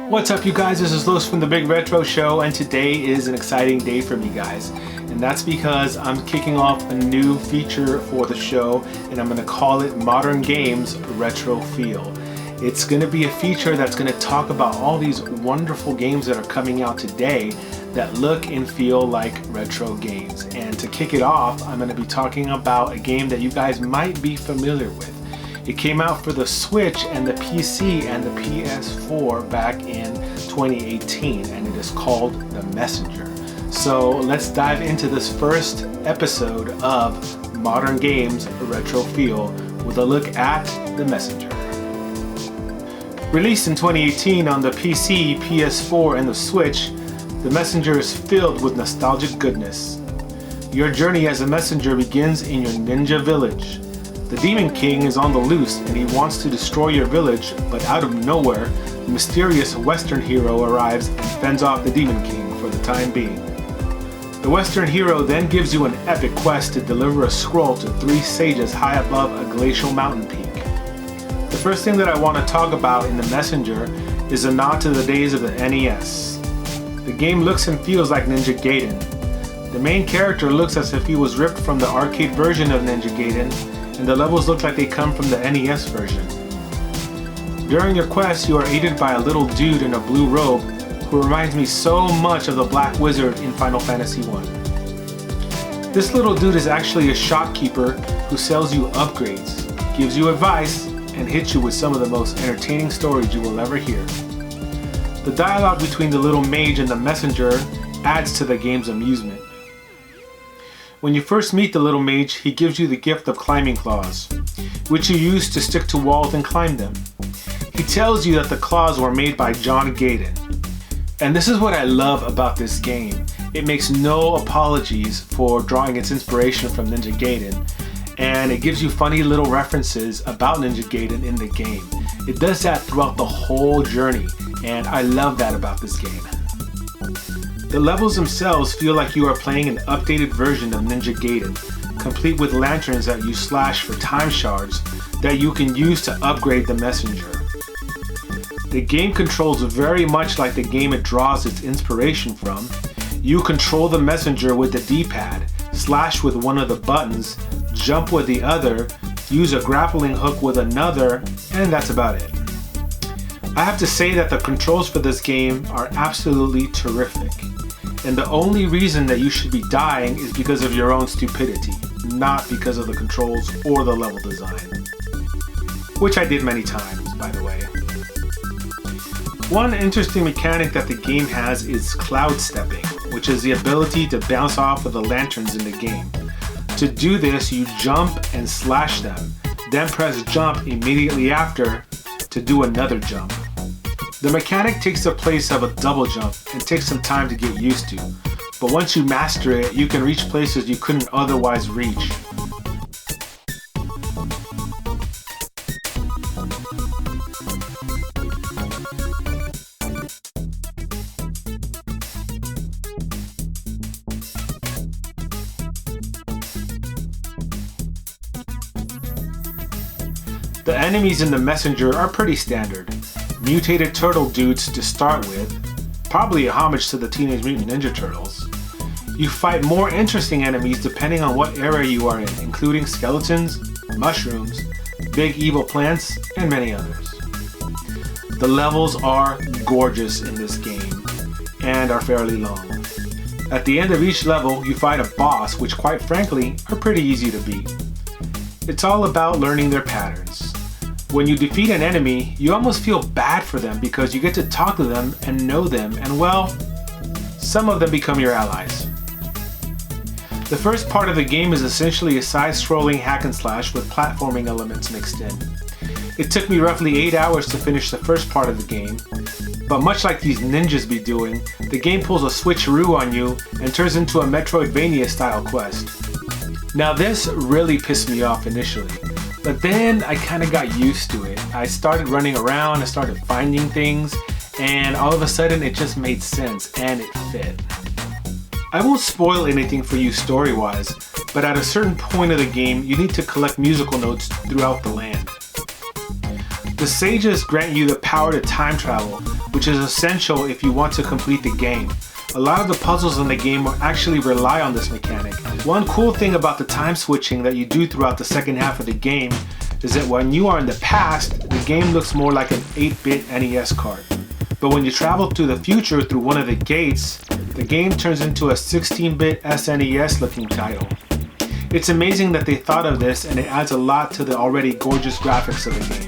What's up, you guys? This is Los from the Big Retro Show, and today is an exciting day for me, guys. And that's because I'm kicking off a new feature for the show, and I'm going to call it Modern Games Retro Feel. It's going to be a feature that's going to talk about all these wonderful games that are coming out today that look and feel like retro games. And to kick it off, I'm going to be talking about a game that you guys might be familiar with. It came out for the Switch and the PC and the PS4 back in 2018, and it is called The Messenger. So let's dive into this first episode of Modern Games Retro Feel with a look at The Messenger. Released in 2018 on the PC, PS4, and the Switch, The Messenger is filled with nostalgic goodness. Your journey as a messenger begins in your ninja village. The Demon King is on the loose and he wants to destroy your village, but out of nowhere, the mysterious Western hero arrives and fends off the Demon King for the time being. The Western hero then gives you an epic quest to deliver a scroll to 3 sages high above a glacial mountain peak. The first thing that I want to talk about in The Messenger is a nod to the days of the NES. The game looks and feels like Ninja Gaiden. The main character looks as if he was ripped from the arcade version of Ninja Gaiden, and the levels look like they come from the NES version. During your quest, you are aided by a little dude in a blue robe who reminds me so much of the Black Wizard in Final Fantasy I. This little dude is actually a shopkeeper who sells you upgrades, gives you advice, and hits you with some of the most entertaining stories you will ever hear. The dialogue between the little mage and the messenger adds to the game's amusement. When you first meet the little mage, he gives you the gift of climbing claws, which you use to stick to walls and climb them. He tells you that the claws were made by John Gaiden. And this is what I love about this game. It makes no apologies for drawing its inspiration from Ninja Gaiden, and it gives you funny little references about Ninja Gaiden in the game. It does that throughout the whole journey, and I love that about this game. The levels themselves feel like you are playing an updated version of Ninja Gaiden, complete with lanterns that you slash for time shards that you can use to upgrade the messenger. The game controls very much like the game it draws its inspiration from. You control the messenger with the D-pad, slash with one of the buttons, jump with the other, use a grappling hook with another, and that's about it. I have to say that the controls for this game are absolutely terrific. And the only reason that you should be dying is because of your own stupidity, not because of the controls or the level design. Which I did many times, by the way. One interesting mechanic that the game has is cloud stepping, which is the ability to bounce off of the lanterns in the game. To do this, you jump and slash them, then press jump immediately after to do another jump. The mechanic takes the place of a double jump and takes some time to get used to, but once you master it, you can reach places you couldn't otherwise reach. The enemies in the messenger are pretty standard. Mutated turtle dudes to start with, probably a homage to the Teenage Mutant Ninja Turtles. You fight more interesting enemies depending on what area you are in, including skeletons, mushrooms, big evil plants, and many others. The levels are gorgeous in this game, and are fairly long. At the end of each level, you fight a boss, which quite frankly, are pretty easy to beat. It's all about learning their patterns. When you defeat an enemy, you almost feel bad for them because you get to talk to them and know them, and well, some of them become your allies. The first part of the game is essentially a side-scrolling hack and slash with platforming elements mixed in. It took me roughly 8 hours to finish the first part of the game, but much like these ninjas be doing, the game pulls a switcheroo on you and turns into a Metroidvania style quest. Now this really pissed me off initially. But then I kind of got used to it. I started running around, I started finding things, and all of a sudden it just made sense and it fit. I won't spoil anything for you story-wise, but at a certain point of the game, you need to collect musical notes throughout the land. The sages grant you the power to time travel, which is essential if you want to complete the game. A lot of the puzzles in the game will actually rely on this mechanic. One cool thing about the time switching that you do throughout the second half of the game is that when you are in the past, the game looks more like an 8-bit NES card. But when you travel to the future through one of the gates, the game turns into a 16-bit SNES looking title. It's amazing that they thought of this, and it adds a lot to the already gorgeous graphics of the game.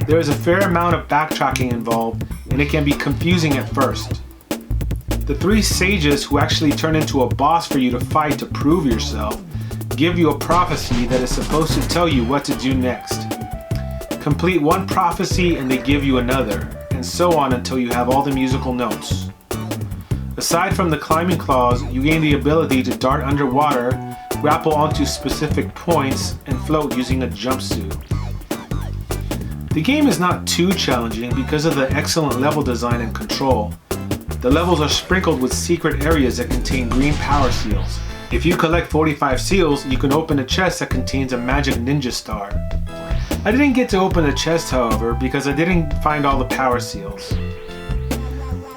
There is a fair amount of backtracking involved, and it can be confusing at first. The three sages who actually turn into a boss for you to fight to prove yourself give you a prophecy that is supposed to tell you what to do next. Complete one prophecy and they give you another, and so on until you have all the musical notes. Aside from the climbing claws, you gain the ability to dart underwater, grapple onto specific points, and float using a jumpsuit. The game is not too challenging because of the excellent level design and control. The levels are sprinkled with secret areas that contain green power seals. If you collect 45 seals, you can open a chest that contains a magic ninja star. I didn't get to open the chest, however, because I didn't find all the power seals.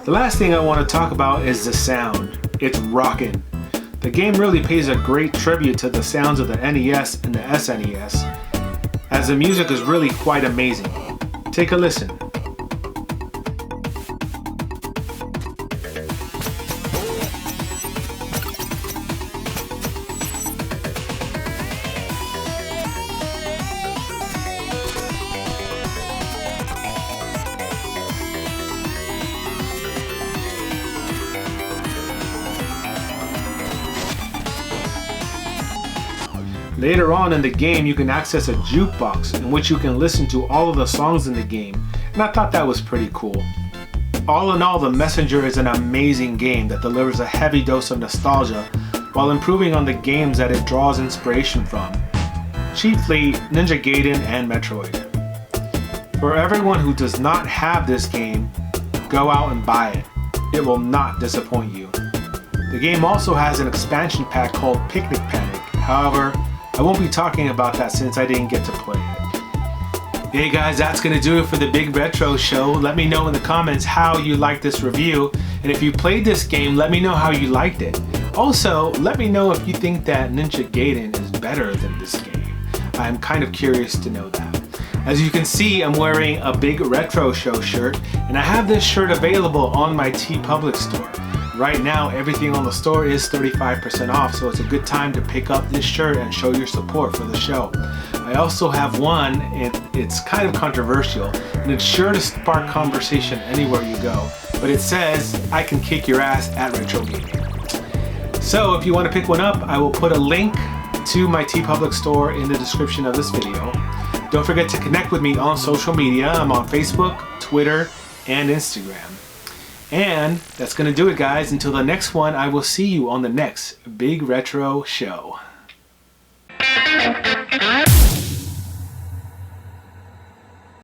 The last thing I want to talk about is the sound. It's rockin'. The game really pays a great tribute to the sounds of the NES and the SNES, as the music is really quite amazing. Take a listen. Later on in the game, you can access a jukebox in which you can listen to all of the songs in the game, and I thought that was pretty cool. All in all, The Messenger is an amazing game that delivers a heavy dose of nostalgia while improving on the games that it draws inspiration from, chiefly Ninja Gaiden and Metroid. For everyone who does not have this game, go out and buy it. It will not disappoint you. The game also has an expansion pack called Picnic Panic. However, I won't be talking about that since I didn't get to play it. Hey guys, that's gonna do it for the Big Retro Show. Let me know in the comments how you liked this review, and if you played this game, let me know how you liked it. Also, let me know if you think that Ninja Gaiden is better than this game. I'm kind of curious to know that. As you can see, I'm wearing a Big Retro Show shirt, and I have this shirt available on my TeePublic store. Right now, everything on the store is 35% off, so it's a good time to pick up this shirt and show your support for the show. I also have one, it's kind of controversial, and it's sure to spark conversation anywhere you go, but it says, "I can kick your ass at Retro Gaming." So if you want to pick one up, I will put a link to my TeePublic store in the description of this video. Don't forget to connect with me on social media. I'm on Facebook, Twitter, and Instagram. And that's going to do it, guys. Until the next one, I will see you on the next Big Retro Show.